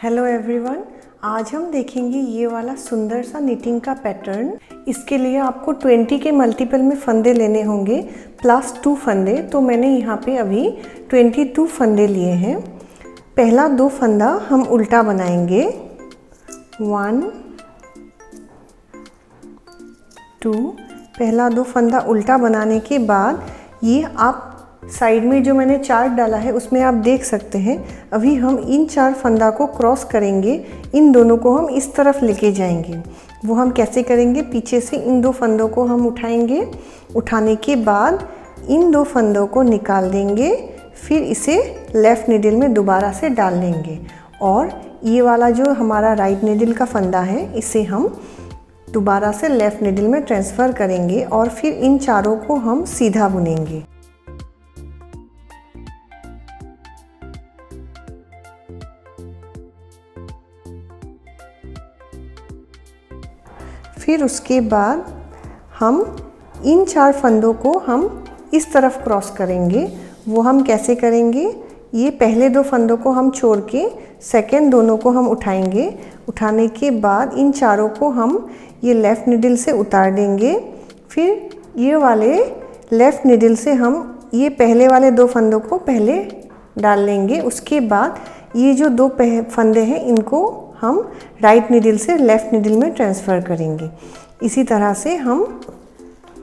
Hello everyone, आज हम देखेंगे ये वाला सुंदर सा निटिंग का पैटर्न। इसके लिए आपको 20 के मल्टीपल में फंदे लेने होंगे प्लस 2 फंदे। तो मैंने यहाँ पे अभी 22 फंदे लिए हैं। पहला 2 फंदा हम उल्टा बनाएंगे, 1 2। पहला 2 फंदा उल्टा बनाने के बाद ये आप साइड में जो मैंने चार्ट डाला है उसमें आप देख सकते हैं। अभी हम इन 4 फंदा को क्रॉस करेंगे, इन दोनों को हम इस तरफ लेके जाएंगे। वो हम कैसे करेंगे, पीछे से इन 2 फंदों को हम उठाएंगे। उठाने के बाद इन 2 फंदों को निकाल देंगे, फिर इसे लेफ़्ट नीडल में दोबारा से डाल लेंगे और ये वाला जो हमारा राइट नीडल का फंदा है इसे हम दोबारा से लेफ़्ट नीडल में ट्रांसफ़र करेंगे और फिर इन चारों को हम सीधा बुनेंगे। फिर उसके बाद हम इन 4 फंदों को हम इस तरफ क्रॉस करेंगे। वो हम कैसे करेंगे, ये पहले 2 फंदों को हम छोड़ के सेकेंड दोनों को हम उठाएंगे। उठाने के बाद इन चारों को हम ये लेफ़्ट नीडल से उतार देंगे। फिर ये वाले लेफ़्ट नीडल से हम ये पहले वाले 2 फंदों को पहले डाल लेंगे। उसके बाद ये जो 2 फंदे हैं इनको हम राइट नीडल से लेफ़्ट नीडल में ट्रांसफ़र करेंगे। इसी तरह से हम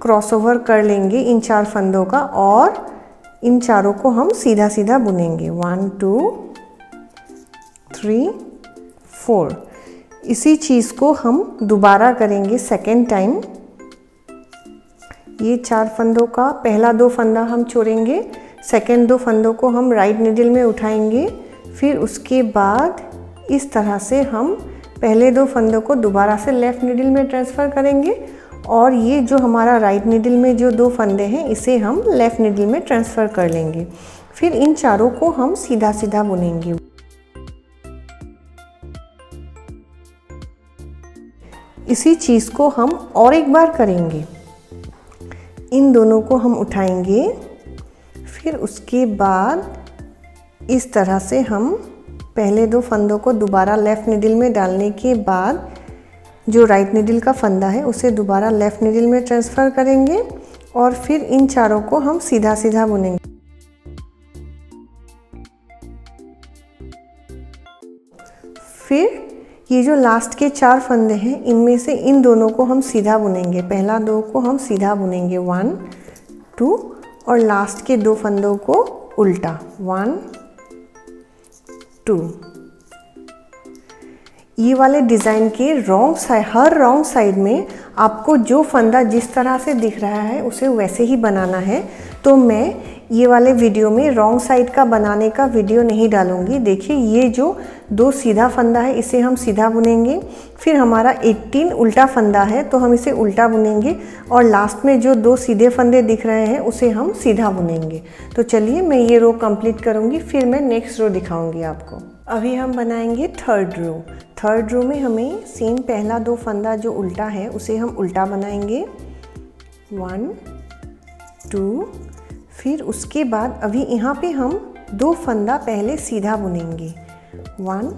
क्रॉसओवर कर लेंगे इन 4 फंदों का और इन चारों को हम सीधा सीधा बुनेंगे, 1 2 3 4। इसी चीज़ को हम दोबारा करेंगे सेकेंड टाइम। ये 4 फंदों का पहला 2 फंदा हम छोड़ेंगे, सेकेंड 2 फंदों को हम राइट नीडल में उठाएंगे। फिर उसके बाद इस तरह से हम पहले 2 फंदों को दोबारा से लेफ़्ट नीडल में ट्रांसफ़र करेंगे और ये जो हमारा राइट नीडल में जो 2 फंदे हैं इसे हम लेफ़्ट नीडल में ट्रांसफ़र कर लेंगे। फिर इन चारों को हम सीधा सीधा बुनेंगे। इसी चीज़ को हम और एक बार करेंगे। इन दोनों को हम उठाएंगे, फिर उसके बाद इस तरह से हम पहले 2 फंदों को दोबारा लेफ़्ट नीडल में डालने के बाद जो राइट नीडल का फंदा है उसे दोबारा लेफ़्ट नीडल में ट्रांसफ़र करेंगे और फिर इन चारों को हम सीधा सीधा बुनेंगे। फिर ये जो लास्ट के 4 फंदे हैं इनमें से इन दोनों को हम सीधा बुनेंगे। पहला 2 को हम सीधा बुनेंगे, 1 2, और लास्ट के 2 फंदों को उल्टा, 1 2। ये वाले डिज़ाइन के हर रॉन्ग साइड में आपको जो फंदा जिस तरह से दिख रहा है उसे वैसे ही बनाना है। तो मैं ये वाले वीडियो में रॉन्ग साइड का बनाने का वीडियो नहीं डालूंगी। देखिए ये जो 2 सीधा फंदा है इसे हम सीधा बुनेंगे। फिर हमारा 18 उल्टा फंदा है तो हम इसे उल्टा बुनेंगे और लास्ट में जो 2 सीधे फंदे दिख रहे हैं उसे हम सीधा बुनेंगे। तो चलिए मैं ये रो कंप्लीट करूँगी, फिर मैं नेक्स्ट रो दिखाऊँगी आपको। अभी हम बनाएंगे थर्ड रो। थर्ड रो में हमें सेम पहला 2 फंदा जो उल्टा है उसे हम उल्टा बनाएंगे, 1 2। फिर उसके बाद अभी यहाँ पे हम 2 फंदा पहले सीधा बुनेंगे, 1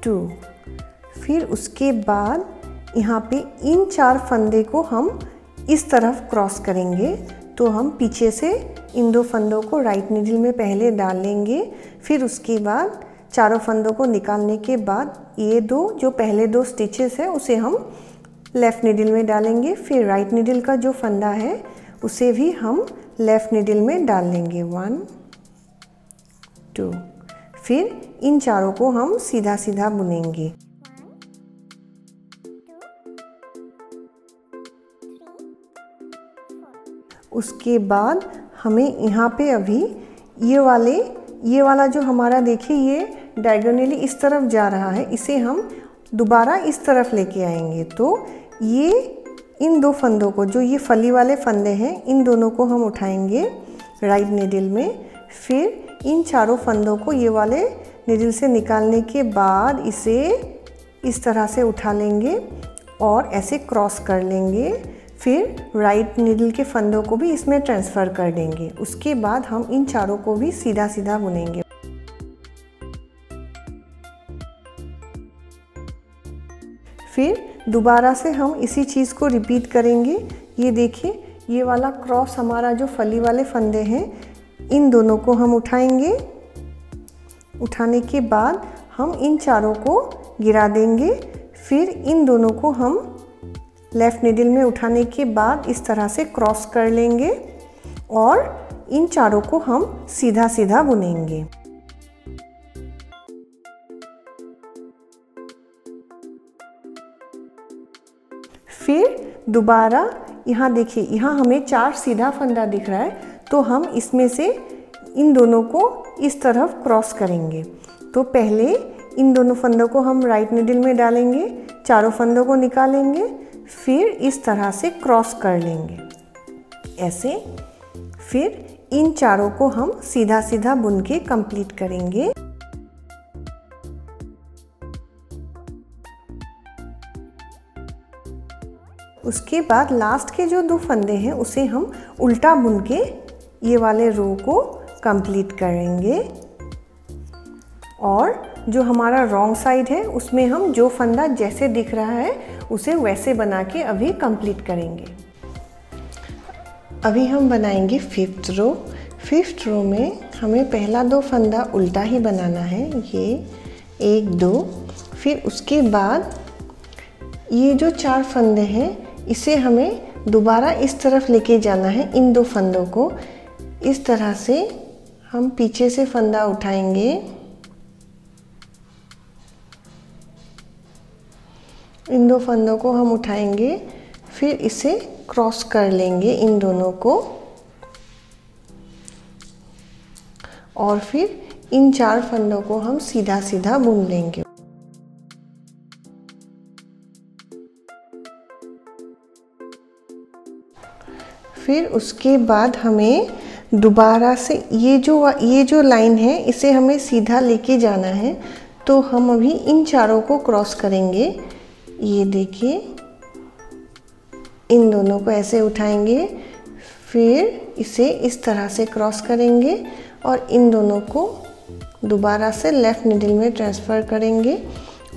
2। फिर उसके बाद यहाँ पे इन 4 फंदे को हम इस तरफ क्रॉस करेंगे। तो हम पीछे से इन 2 फंदों को राइट नीडल में पहले डाल लेंगे। फिर उसके बाद चारों फंदों को निकालने के बाद ये 2 जो पहले 2 स्टिचेस है उसे हम लेफ़्ट नीडल में डालेंगे। फिर राइट नीडल का जो फंदा है उसे भी हम लेफ़्ट नीडल में डाल लेंगे, 1 2। फिर इन चारों को हम सीधा सीधा बुनेंगे। उसके बाद हमें यहाँ पे अभी ये वाला जो हमारा देखिए ये डायगोनली इस तरफ जा रहा है, इसे हम दोबारा इस तरफ लेके आएंगे। तो ये इन 2 फंदों को, जो ये फली वाले फंदे हैं, इन दोनों को हम उठाएंगे राइट नीडल में। फिर इन चारों फंदों को ये वाले नीडल से निकालने के बाद इसे इस तरह से उठा लेंगे और ऐसे क्रॉस कर लेंगे। फिर राइट नीडल के फंदों को भी इसमें ट्रांसफ़र कर देंगे। उसके बाद हम इन चारों को भी सीधा सीधा बुनेंगे। फिर दोबारा से हम इसी चीज़ को रिपीट करेंगे। ये देखिए, ये वाला क्रॉस हमारा जो फली वाले फंदे हैं, इन दोनों को हम उठाएंगे। उठाने के बाद हम इन चारों को गिरा देंगे। फिर इन दोनों को हम लेफ़्ट नीडल में उठाने के बाद इस तरह से क्रॉस कर लेंगे और इन चारों को हम सीधा सीधा बुनेंगे। फिर दोबारा यहाँ देखिए, यहाँ हमें 4 सीधा फंदा दिख रहा है, तो हम इसमें से इन दोनों को इस तरफ क्रॉस करेंगे। तो पहले इन दोनों फंदों को हम राइट नीडल में डालेंगे, चारों फंदों को निकालेंगे, फिर इस तरह से क्रॉस कर लेंगे ऐसे। फिर इन चारों को हम सीधा सीधा बुन के कंप्लीट करेंगे। उसके बाद लास्ट के जो 2 फंदे हैं उसे हम उल्टा बुन के ये वाले रो को कंप्लीट करेंगे। और जो हमारा रॉन्ग साइड है उसमें हम जो फंदा जैसे दिख रहा है उसे वैसे बना के अभी कंप्लीट करेंगे। अभी हम बनाएंगे 5th रो। 5th रो में हमें पहला 2 फंदा उल्टा ही बनाना है, ये 1 2। फिर उसके बाद ये जो 4 फंदे हैं इसे हमें दोबारा इस तरफ लेके जाना है। इन 2 फंदों को इस तरह से हम पीछे से फंदा उठाएंगे, इन 2 फंदों को हम उठाएंगे, फिर इसे क्रॉस कर लेंगे इन दोनों को, और फिर इन 4 फंदों को हम सीधा सीधा बुन लेंगे। फिर उसके बाद हमें दोबारा से ये जो लाइन है इसे हमें सीधा लेके जाना है। तो हम अभी इन चारों को क्रॉस करेंगे। ये देखिए, इन दोनों को ऐसे उठाएंगे, फिर इसे इस तरह से क्रॉस करेंगे और इन दोनों को दोबारा से लेफ़्ट नीडल में ट्रांसफ़र करेंगे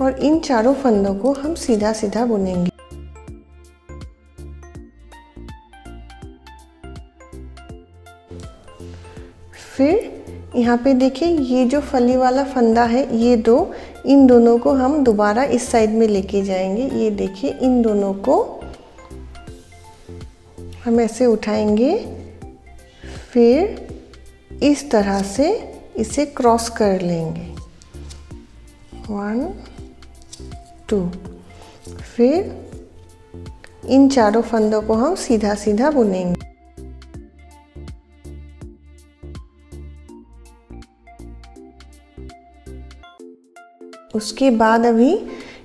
और इन चारों फंदों को हम सीधा सीधा बुनेंगे। फिर यहाँ पे देखिए, ये जो फली वाला फंदा है, ये 2, इन दोनों को हम दोबारा इस साइड में लेके जाएंगे। ये देखिए, इन दोनों को हम ऐसे उठाएंगे, फिर इस तरह से इसे क्रॉस कर लेंगे 1 2। फिर इन चारों फंदों को हम सीधा सीधा बुनेंगे। उसके बाद अभी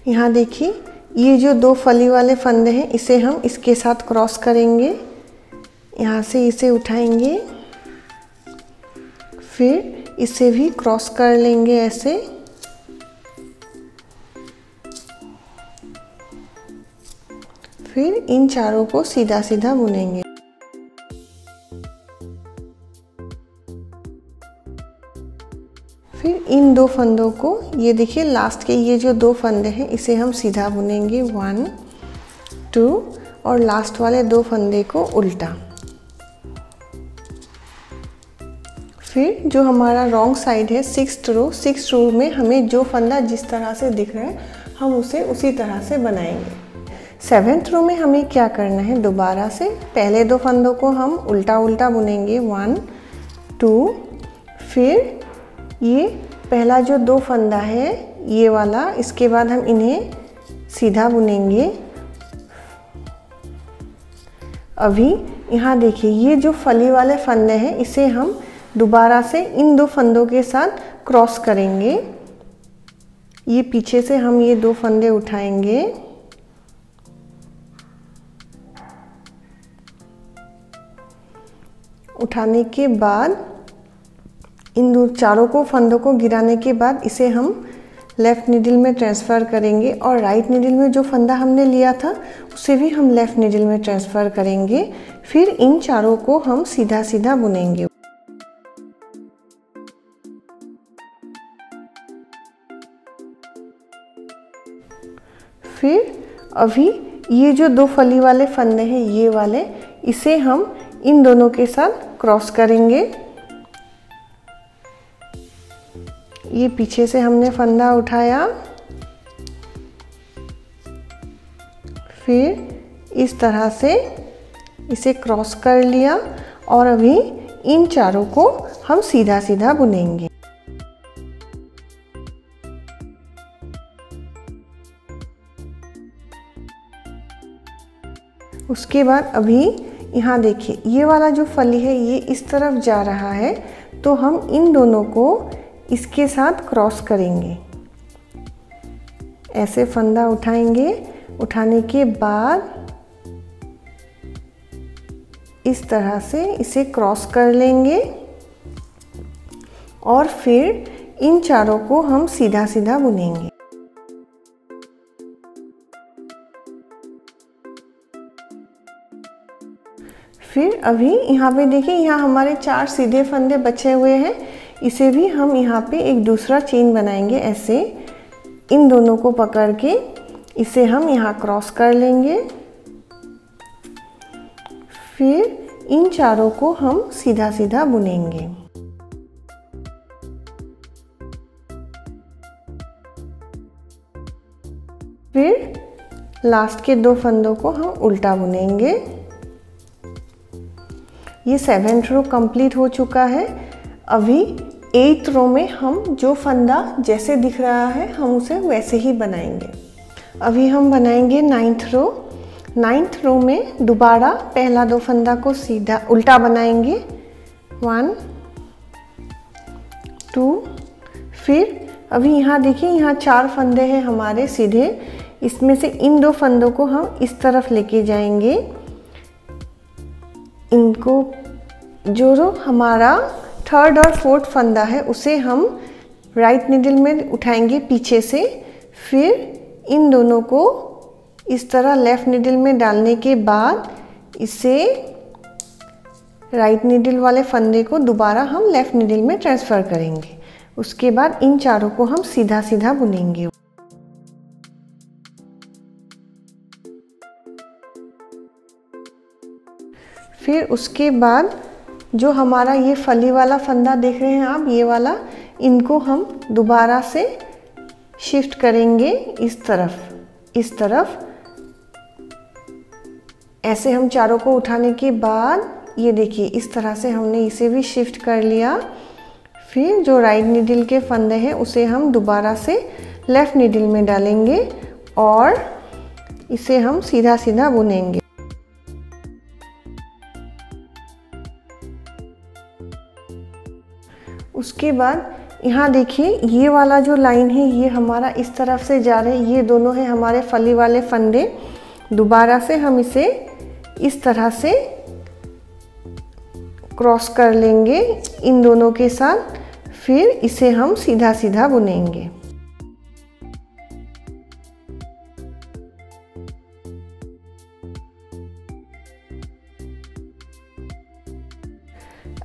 यहाँ देखिए, ये जो 2 फली वाले फंदे हैं इसे हम इसके साथ क्रॉस करेंगे। यहाँ से इसे उठाएंगे, फिर इसे भी क्रॉस कर लेंगे ऐसे। फिर इन चारों को सीधा सीधा बुनेंगे। फिर इन 2 फंदों को, ये देखिए लास्ट के ये जो 2 फंदे हैं इसे हम सीधा बुनेंगे 1 2, और लास्ट वाले 2 फंदे को उल्टा। फिर जो हमारा रॉन्ग साइड है 6th रो, 6th रो में हमें जो फंदा जिस तरह से दिख रहा है हम उसे उसी तरह से बनाएंगे। 7th रो में हमें क्या करना है, दोबारा से पहले 2 फंदों को हम उल्टा उल्टा बुनेंगे 1 2। फिर ये पहला जो 2 फंदा है ये वाला, इसके बाद हम इन्हें सीधा बुनेंगे। अभी यहाँ देखिए, ये जो फली वाले फंदे हैं इसे हम दोबारा से इन 2 फंदों के साथ क्रॉस करेंगे। ये पीछे से हम ये 2 फंदे उठाएंगे, उठाने के बाद इन 2 चारों को फंदों को गिराने के बाद इसे हम लेफ़्ट नीडल में ट्रांसफ़र करेंगे और राइट नीडल में जो फंदा हमने लिया था उसे भी हम लेफ़्ट नीडल में ट्रांसफ़र करेंगे। फिर इन चारों को हम सीधा सीधा बुनेंगे। फिर अभी ये जो दो फली वाले फंदे हैं ये वाले, इसे हम इन दोनों के साथ क्रॉस करेंगे। ये पीछे से हमने फंदा उठाया, फिर इस तरह से इसे क्रॉस कर लिया और अभी इन चारों को हम सीधा सीधा बुनेंगे। उसके बाद अभी यहाँ देखिए ये वाला जो फली है ये इस तरफ जा रहा है, तो हम इन दोनों को इसके साथ क्रॉस करेंगे। ऐसे फंदा उठाएंगे, उठाने के बाद इस तरह से इसे क्रॉस कर लेंगे और फिर इन चारों को हम सीधा सीधा बुनेंगे। फिर अभी यहाँ पे देखिए, यहाँ हमारे 4 सीधे फंदे बचे हुए हैं, इसे भी हम यहाँ पे एक दूसरा चेन बनाएंगे। ऐसे इन दोनों को पकड़ के इसे हम यहाँ क्रॉस कर लेंगे। फिर इन चारों को हम सीधा सीधा बुनेंगे। फिर लास्ट के 2 फंदों को हम उल्टा बुनेंगे। ये 7th रो कंप्लीट हो चुका है। अभी 8th रो में हम जो फंदा जैसे दिख रहा है हम उसे वैसे ही बनाएंगे। अभी हम बनाएंगे 9th रो। 9th रो में दोबारा पहला 2 फंदा को सीधा उल्टा बनाएंगे। 1 2। फिर अभी यहाँ देखिए, यहाँ 4 फंदे हैं हमारे सीधे, इसमें से इन 2 फंदों को हम इस तरफ लेके जाएंगे। इनको जो हमारा 3rd और 4th फंदा है उसे हम राइट नीडल में उठाएंगे पीछे से। फिर इन दोनों को इस तरह लेफ़्ट नीडल में डालने के बाद इसे राइट नीडल वाले फंदे को दोबारा हम लेफ़्ट नीडल में ट्रांसफ़र करेंगे। उसके बाद इन चारों को हम सीधा सीधा बुनेंगे। फिर उसके बाद जो हमारा ये फली वाला फंदा देख रहे हैं आप, ये वाला, इनको हम दोबारा से शिफ्ट करेंगे इस तरफ। ऐसे हम चारों को उठाने के बाद ये देखिए इस तरह से हमने इसे भी शिफ्ट कर लिया। फिर जो राइट नीडल के फंदे हैं उसे हम दोबारा से लेफ़्ट नीडल में डालेंगे और इसे हम सीधा सीधा बुनेंगे। उसके बाद यहाँ देखिए ये वाला जो लाइन है ये हमारा इस तरफ से जा रहे हैं, ये दोनों हैं हमारे फली वाले फंदे। दोबारा से हम इसे इस तरह से क्रॉस कर लेंगे इन दोनों के साथ। फिर इसे हम सीधा सीधा बुनेंगे।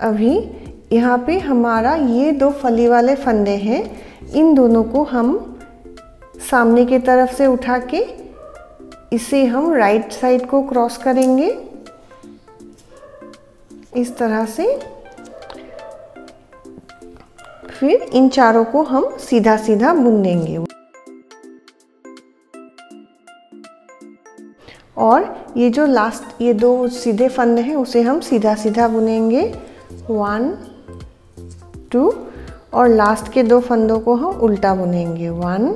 अभी यहाँ पे हमारा ये 2 फली वाले फंदे हैं, इन दोनों को हम सामने की तरफ से उठा के इसे हम राइट साइड को क्रॉस करेंगे इस तरह से। फिर इन चारों को हम सीधा सीधा बुन देंगे और ये जो लास्ट ये 2 सीधे फंदे हैं उसे हम सीधा सीधा बुनेंगे। 1 2 और लास्ट के 2 फंदों को हम उल्टा बुनेंगे। 1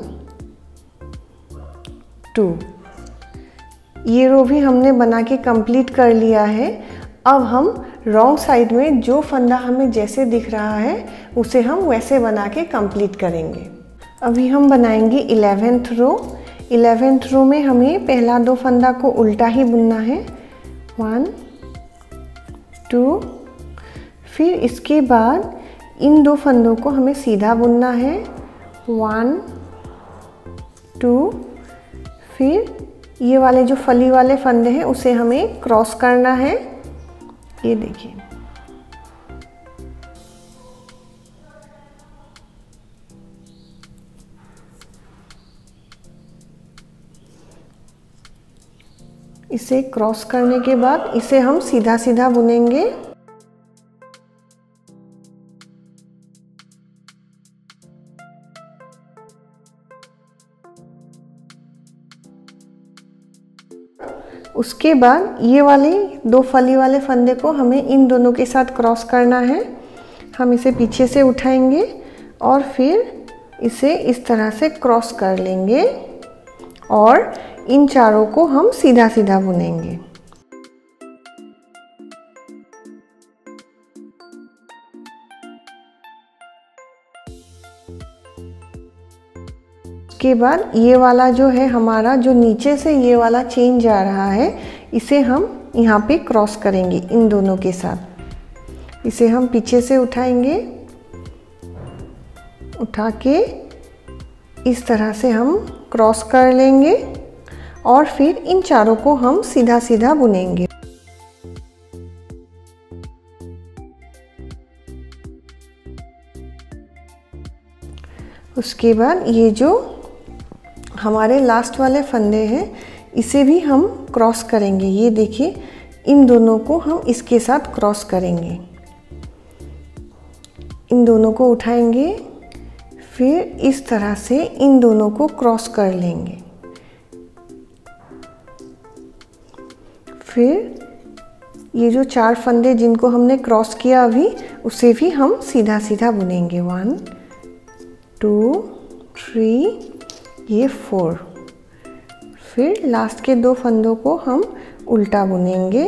2। ये रो भी हमने बना के कंप्लीट कर लिया है। अब हम रॉन्ग साइड में जो फंदा हमें जैसे दिख रहा है उसे हम वैसे बना के कंप्लीट करेंगे। अभी हम बनाएंगे 11th रो। 11th रो में हमें पहला 2 फंदा को उल्टा ही बुनना है। 1 2। फिर इसके बाद इन 2 फंदों को हमें सीधा बुनना है। 1 2, फिर ये वाले जो फली वाले फंदे हैं उसे हमें क्रॉस करना है। ये देखिए, इसे क्रॉस करने के बाद इसे हम सीधा सीधा बुनेंगे। उसके बाद ये वाले 2 फली वाले फंदे को हमें इन दोनों के साथ क्रॉस करना है। हम इसे पीछे से उठाएंगे और फिर इसे इस तरह से क्रॉस कर लेंगे और इन चारों को हम सीधा सीधा बुनेंगे। उसके बाद ये वाला जो है हमारा, जो नीचे से ये वाला चेन जा रहा है, इसे हम यहाँ पे क्रॉस करेंगे इन दोनों के साथ। इसे हम पीछे से उठाएंगे, उठा के इस तरह से हम क्रॉस कर लेंगे और फिर इन चारों को हम सीधा सीधा बुनेंगे। उसके बाद ये जो हमारे लास्ट वाले फंदे हैं इसे भी हम क्रॉस करेंगे। ये देखिए, इन दोनों को हम इसके साथ क्रॉस करेंगे। इन दोनों को उठाएंगे, फिर इस तरह से इन दोनों को क्रॉस कर लेंगे। फिर ये जो 4 फंदे जिनको हमने क्रॉस किया अभी, उसे भी हम सीधा सीधा बुनेंगे। 1, 2, 3, ये 4। फिर लास्ट के 2 फंदों को हम उल्टा बुनेंगे।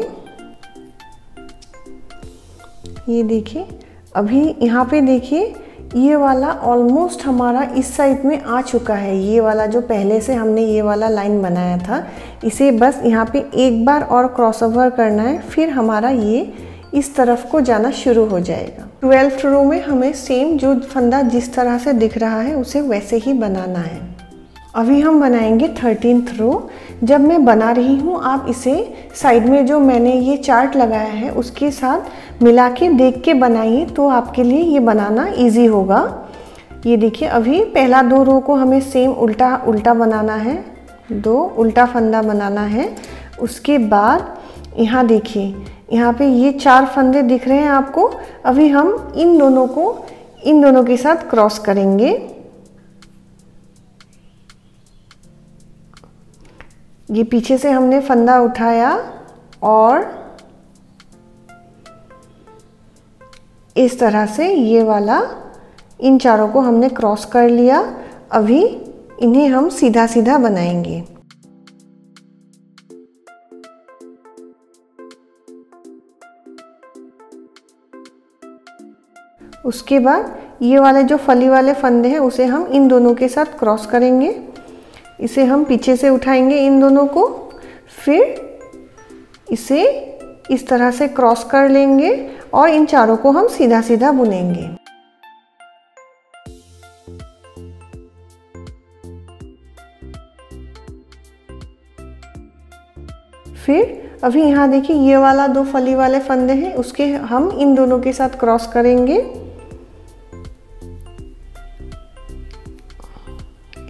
ये देखिए, अभी यहाँ पे देखिए ये वाला ऑलमोस्ट हमारा इस साइड में आ चुका है। ये वाला जो पहले से हमने ये वाला लाइन बनाया था, इसे बस यहाँ पे एक बार और क्रॉसओवर करना है, फिर हमारा ये इस तरफ को जाना शुरू हो जाएगा। 12th रो में हमें सेम जो फंदा जिस तरह से दिख रहा है उसे वैसे ही बनाना है। अभी हम बनाएंगे 13th रो। जब मैं बना रही हूँ आप इसे साइड में जो मैंने ये चार्ट लगाया है उसके साथ मिला के देख के बनाइए, तो आपके लिए ये बनाना इजी होगा। ये देखिए, अभी पहला 2 रो को हमें सेम उल्टा उल्टा बनाना है, 2 उल्टा फंदा बनाना है। उसके बाद यहाँ देखिए, यहाँ पे ये 4 फंदे दिख रहे हैं आपको। अभी हम इन दोनों को इन दोनों के साथ क्रॉस करेंगे। ये पीछे से हमने फंदा उठाया और इस तरह से ये वाला इन चारों को हमने क्रॉस कर लिया। अभी इन्हें हम सीधा सीधा बनाएंगे। उसके बाद ये वाले जो फली वाले फंदे हैं उसे हम इन दोनों के साथ क्रॉस करेंगे। इसे हम पीछे से उठाएंगे इन दोनों को, फिर इसे इस तरह से क्रॉस कर लेंगे और इन चारों को हम सीधा सीधा बुनेंगे। फिर अभी यहाँ देखिए, ये वाला 2 फली वाले फंदे हैं, उसके हम इन दोनों के साथ क्रॉस करेंगे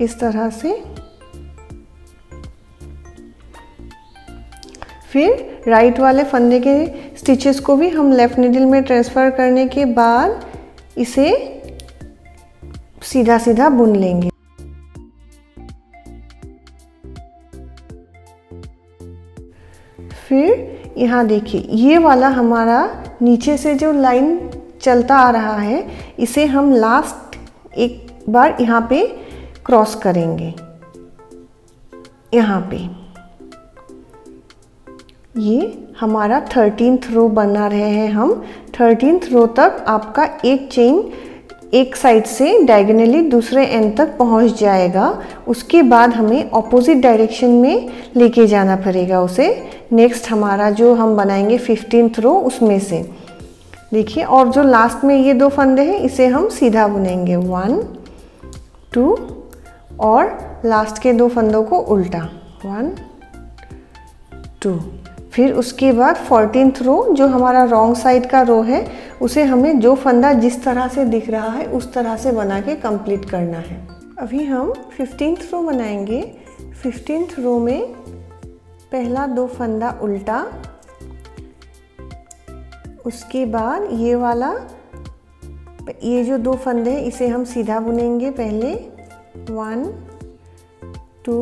इस तरह से। फिर राइट वाले फंदे के स्टिचेस को भी हम लेफ्ट नीडल में ट्रांसफ़र करने के बाद इसे सीधा सीधा बुन लेंगे। फिर यहाँ देखिए, ये वाला हमारा नीचे से जो लाइन चलता आ रहा है, इसे हम लास्ट एक बार यहाँ पे क्रॉस करेंगे। यहाँ पे ये हमारा 13th रो बना रहे हैं हम। 13th रो तक आपका एक चेन एक साइड से डायगोनली दूसरे एंड तक पहुंच जाएगा। उसके बाद हमें ऑपोजिट डायरेक्शन में लेके जाना पड़ेगा उसे। नेक्स्ट हमारा जो हम बनाएंगे 15th रो, उसमें से देखिए, और जो लास्ट में ये 2 फंदे हैं इसे हम सीधा बुनेंगे। 1, 2, और लास्ट के 2 फंदों को उल्टा 1 2। फिर उसके बाद 14th रो जो हमारा रॉन्ग साइड का रो है उसे हमें जो फंदा जिस तरह से दिख रहा है उस तरह से बना के कंप्लीट करना है। अभी हम 15th रो बनाएंगे। 15th रो में पहला 2 फंदा उल्टा, उसके बाद ये वाला, ये जो 2 फंदे हैं इसे हम सीधा बुनेंगे पहले 1 2।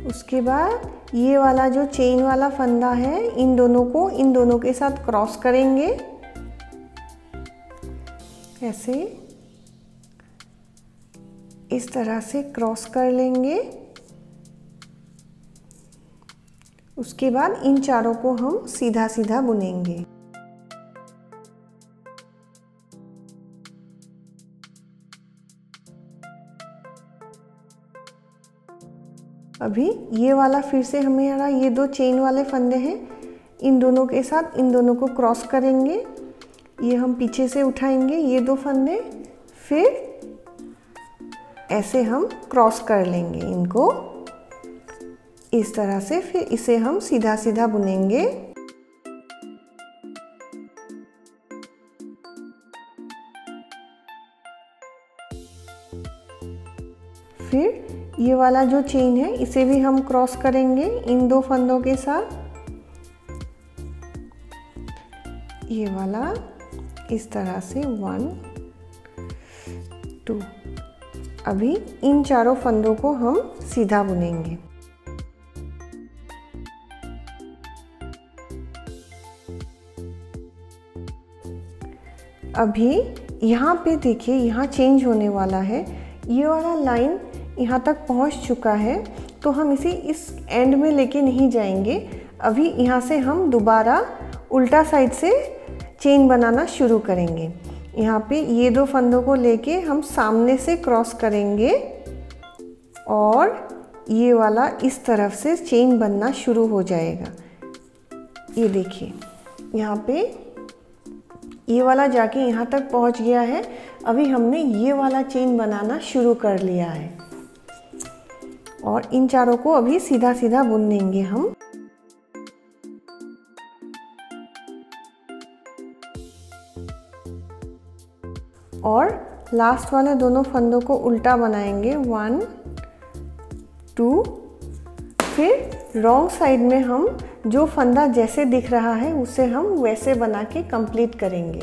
उसके बाद ये वाला जो चेन वाला फंदा है इन दोनों के साथ क्रॉस करेंगे ऐसे, इस तरह से क्रॉस कर लेंगे। उसके बाद इन चारों को हम सीधा सीधा बुनेंगे। अभी ये वाला फिर से हमारा ये 2 चेन वाले फंदे हैं, इन दोनों के साथ इन दोनों को क्रॉस करेंगे। ये हम पीछे से उठाएंगे ये 2 फंदे, फिर ऐसे हम क्रॉस कर लेंगे इनको इस तरह से। फिर इसे हम सीधा सीधा बुनेंगे। फिर ये वाला जो चेन है इसे भी हम क्रॉस करेंगे इन 2 फंदों के साथ, ये वाला इस तरह से 1 2। अभी इन चारों फंदों को हम सीधा बुनेंगे। अभी यहाँ पे देखिए यहाँ चेंज होने वाला है, ये वाला लाइन यहाँ तक पहुँच चुका है तो हम इसे इस एंड में लेके नहीं जाएंगे। अभी यहाँ से हम दोबारा उल्टा साइड से चेन बनाना शुरू करेंगे। यहाँ पे ये 2 फंदों को लेके हम सामने से क्रॉस करेंगे और ये वाला इस तरफ से चेन बनना शुरू हो जाएगा। ये देखिए यहाँ पे ये वाला जाके यहाँ तक पहुँच गया है। अभी हमने ये वाला चेन बनाना शुरू कर लिया है और इन चारों को अभी सीधा सीधा बुनेंगे हम। और लास्ट वाले दोनों फंदों को उल्टा बनाएंगे 1 2। फिर रॉन्ग साइड में हम जो फंदा जैसे दिख रहा है उसे हम वैसे बना के कंप्लीट करेंगे।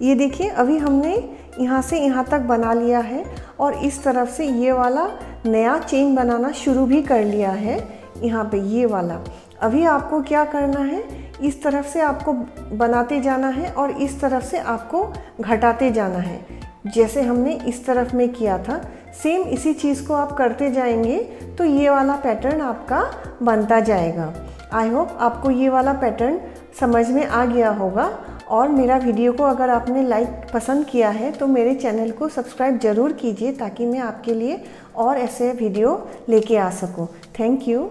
ये देखिए अभी हमने यहाँ से यहाँ तक बना लिया है और इस तरफ से ये वाला नया चेन बनाना शुरू भी कर लिया है यहाँ पे ये वाला। अभी आपको क्या करना है, इस तरफ से आपको बनाते जाना है और इस तरफ से आपको घटाते जाना है। जैसे हमने इस तरफ में किया था सेम इसी चीज़ को आप करते जाएंगे तो ये वाला पैटर्न आपका बनता जाएगा। आई होप आपको ये वाला पैटर्न समझ में आ गया होगा। और मेरा वीडियो को अगर आपने पसंद किया है तो मेरे चैनल को सब्सक्राइब ज़रूर कीजिए ताकि मैं आपके लिए और ऐसे वीडियो लेके आ सकूं। Thank you.